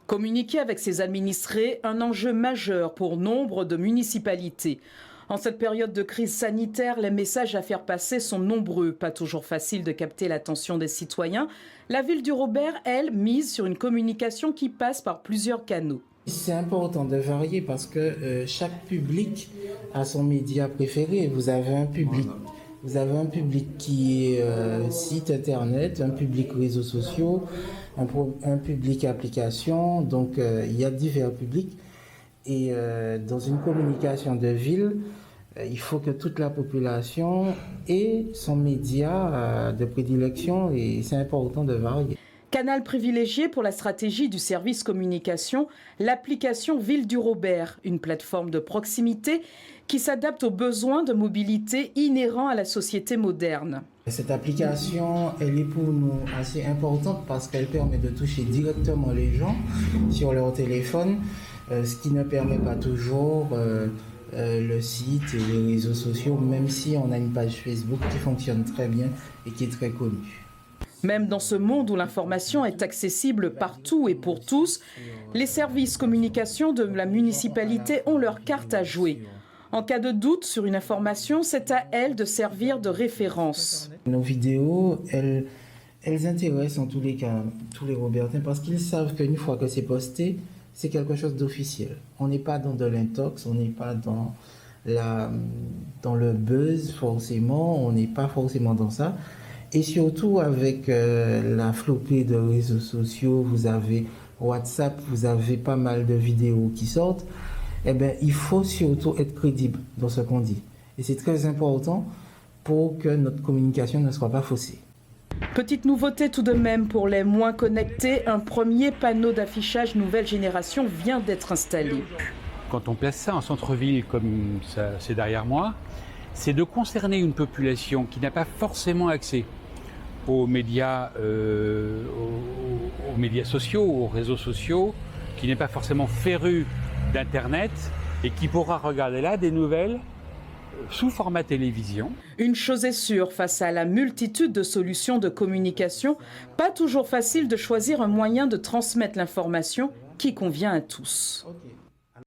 Communiquer avec ses administrés, un enjeu majeur pour nombre de municipalités. En cette période de crise sanitaire, les messages à faire passer sont nombreux. Pas toujours facile de capter l'attention des citoyens. La ville du Robert, elle, mise sur une communication qui passe par plusieurs canaux. C'est important de varier parce que chaque public a son média préféré. Vous avez un public qui est site internet, un public réseaux sociaux, un public application. Donc il y a divers publics. Et dans une communication de ville, il faut que toute la population ait son média de prédilection et c'est important de varier. Canal privilégié pour la stratégie du service communication, l'application Ville du Robert, une plateforme de proximité qui s'adapte aux besoins de mobilité inhérents à la société moderne. Cette application, elle est pour nous assez importante parce qu'elle permet de toucher directement les gens sur leur téléphone, ce qui ne permet pas toujours le site et les réseaux sociaux, même si on a une page Facebook qui fonctionne très bien et qui est très connue. Même dans ce monde où l'information est accessible partout et pour tous, les services communication de la municipalité ont leur carte à jouer. En cas de doute sur une information, c'est à elles de servir de référence. Nos vidéos, elles intéressent en tous les cas tous les Robertains parce qu'ils savent qu'une fois que c'est posté, c'est quelque chose d'officiel. On n'est pas dans de l'intox, on n'est pas dans le buzz forcément, on n'est pas forcément dans ça. Et surtout avec la flopée de réseaux sociaux, vous avez WhatsApp, vous avez pas mal de vidéos qui sortent. Eh bien, il faut surtout être crédible dans ce qu'on dit. Et c'est très important pour que notre communication ne soit pas faussée. Petite nouveauté tout de même pour les moins connectés, un premier panneau d'affichage nouvelle génération vient d'être installé. Quand on place ça en centre-ville comme ça, c'est derrière moi, c'est de concerner une population qui n'a pas forcément accès aux médias sociaux, aux réseaux sociaux, qui n'est pas forcément féru d'Internet et qui pourra regarder là des nouvelles sous format télévision. Une chose est sûre, face à la multitude de solutions de communication, pas toujours facile de choisir un moyen de transmettre l'information qui convient à tous. Okay.